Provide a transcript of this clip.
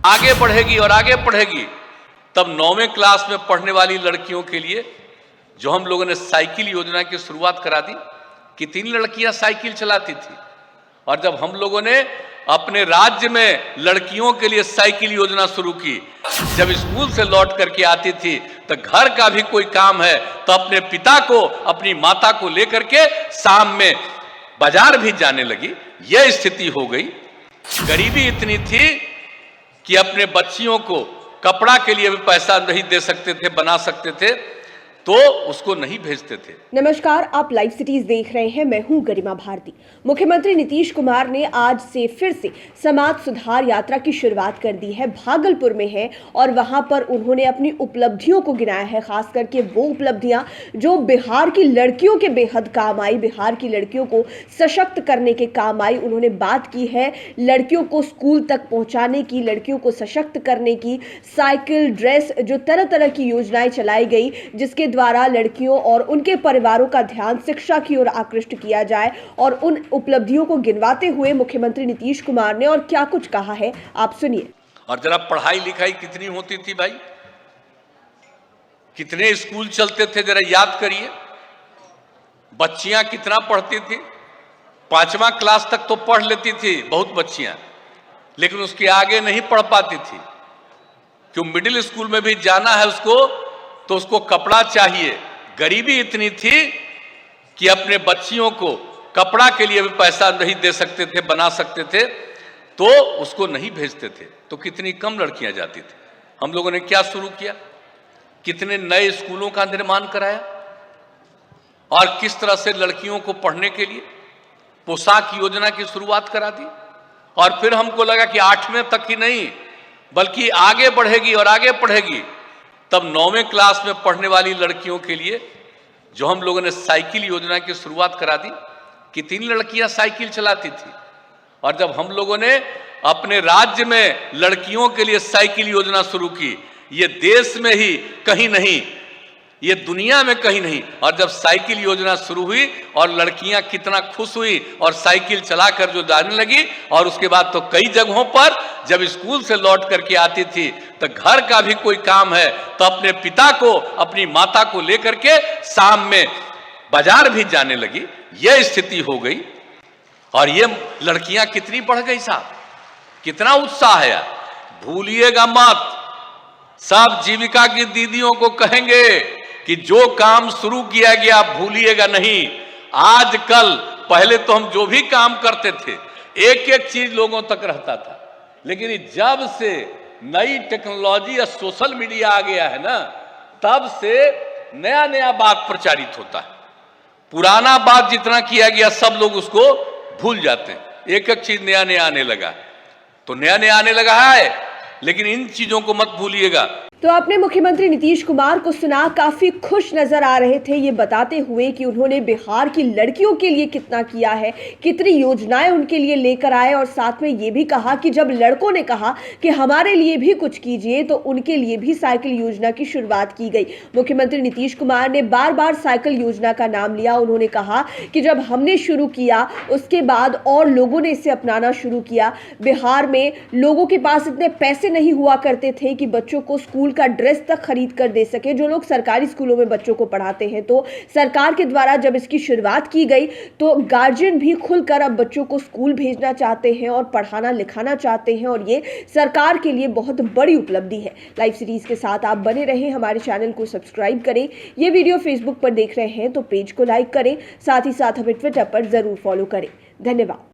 आगे बढ़ेगी और आगे पढ़ेगी, तब 9वीं क्लास में पढ़ने वाली लड़कियों के लिए जो हम लोगों ने साइकिल योजना की शुरुआत करा दी। कितनी लड़कियां साइकिल चलाती थी, और जब हम लोगों ने अपने राज्य में लड़कियों के लिए साइकिल योजना शुरू की, जब स्कूल से लौट करके आती थी तो घर का भी कोई काम है तो अपने पिता को, अपनी माता को लेकर के शाम में बाजार भी जाने लगी। यह स्थिति हो गई। गरीबी इतनी थी कि अपने बच्चियों को कपड़ा के लिए भी पैसा नहीं दे सकते थे, बना सकते थे, तो उसको नहीं भेजते थे। नमस्कार, आप लाइव सिटीज देख रहे हैं। मैं हूं गरिमा भारती। मुख्यमंत्री नीतीश कुमार ने आज से फिर से समाज सुधार यात्रा की शुरुआत कर दी है। भागलपुर में है और वहां पर उन्होंने अपनी उपलब्धियों को गिनाया है, खास करके वो उपलब्धियां जो बिहार की लड़कियों के बेहद काम आई, बिहार की लड़कियों को सशक्त करने के काम आई। उन्होंने बात की है लड़कियों को स्कूल तक पहुंचाने की, लड़कियों को सशक्त करने की, साइकिल, ड्रेस, जो तरह तरह की योजनाएं चलाई गई जिसके द्वारा लड़कियों और उनके परिवारों का ध्यान शिक्षा की ओर आकृष्ट किया जाए। और उन उपलब्धियों को गिनवाते हुए मुख्यमंत्री नीतीश कुमार ने और क्या कुछ कहा है, आप सुनिए। और जरा पढ़ाई लिखाई कितनी होती थी भाई, कितने स्कूल चलते थे, जरा याद करिए। बच्चियां कितना पढ़ती थी, 5वां क्लास तक तो पढ़ लेती थी बहुत बच्चियां, लेकिन उसके आगे नहीं पढ़ पाती थी। क्यों, मिडिल स्कूल में भी जाना है उसको तो उसको कपड़ा चाहिए। गरीबी इतनी थी कि अपने बच्चियों को कपड़ा के लिए भी पैसा नहीं दे सकते थे, बना सकते थे, तो उसको नहीं भेजते थे। तो कितनी कम लड़कियां जाती थी। हम लोगों ने क्या शुरू किया, कितने नए स्कूलों का निर्माण कराया, और किस तरह से लड़कियों को पढ़ने के लिए पोशाक योजना की शुरुआत करा दी। और फिर हमको लगा कि 8वें तक ही नहीं बल्कि आगे बढ़ेगी और आगे पढ़ेगी, तब 9वीं क्लास में पढ़ने वाली लड़कियों के लिए जो हम लोगों ने साइकिल योजना की शुरुआत करा दी। कितनी लड़कियां साइकिल चलाती थी, और जब हम लोगों ने अपने राज्य में लड़कियों के लिए साइकिल योजना शुरू की, ये देश में ही कहीं नहीं, ये दुनिया में कहीं नहीं। और जब साइकिल योजना शुरू हुई और लड़कियां कितना खुश हुई और साइकिल चलाकर जो जाने लगी, और उसके बाद तो कई जगहों पर जब स्कूल से लौट करके आती थी तो घर का भी कोई काम है तो अपने पिता को, अपनी माता को लेकर के शाम में बाजार भी जाने लगी। यह स्थिति हो गई। और ये लड़कियां कितनी बढ़ गई साहब, कितना उत्साह है यार। भूलिएगा मत, सब जीविका की दीदियों को कहेंगे कि जो काम शुरू किया गया भूलिएगा नहीं। आजकल, पहले तो हम जो भी काम करते थे एक एक चीज लोगों तक रहता था, लेकिन जब से नई टेक्नोलॉजी या सोशल मीडिया आ गया है ना, तब से नया नया बात प्रचारित होता है। पुराना बात जितना किया गया सब लोग उसको भूल जाते हैं। एक एक चीज नया नया आने लगा, तो नया नया आने लगा है, लेकिन इन चीजों को मत भूलिएगा। तो आपने मुख्यमंत्री नीतीश कुमार को सुना, काफी खुश नजर आ रहे थे, ये बताते हुए कि उन्होंने बिहार की लड़कियों के लिए कितना किया है, कितनी योजनाएं उनके लिए लेकर आए। और साथ में ये भी कहा कि जब लड़कों ने कहा कि हमारे लिए भी कुछ कीजिए, तो उनके लिए भी साइकिल योजना की शुरुआत की गई। मुख्यमंत्री नीतीश कुमार ने बार बार साइकिल योजना का नाम लिया। उन्होंने कहा कि जब हमने शुरू किया उसके बाद और लोगों ने इसे अपनाना शुरू किया। बिहार में लोगों के पास इतने पैसे नहीं हुआ करते थे कि बच्चों को स्कूल का ड्रेस तक खरीद कर दे सके, जो लोग सरकारी स्कूलों में बच्चों को पढ़ाते हैं। तो सरकार के द्वारा जब इसकी शुरुआत की गई तो गार्जियन भी खुलकर अब बच्चों को स्कूल भेजना चाहते हैं और पढ़ाना लिखाना चाहते हैं, और ये सरकार के लिए बहुत बड़ी उपलब्धि है। लाइव सीरीज के साथ आप बने रहें, हमारे चैनल को सब्सक्राइब करें। ये वीडियो फेसबुक पर देख रहे हैं तो पेज को लाइक करें, साथ ही साथ हमें ट्विटर पर जरूर फॉलो करें। धन्यवाद।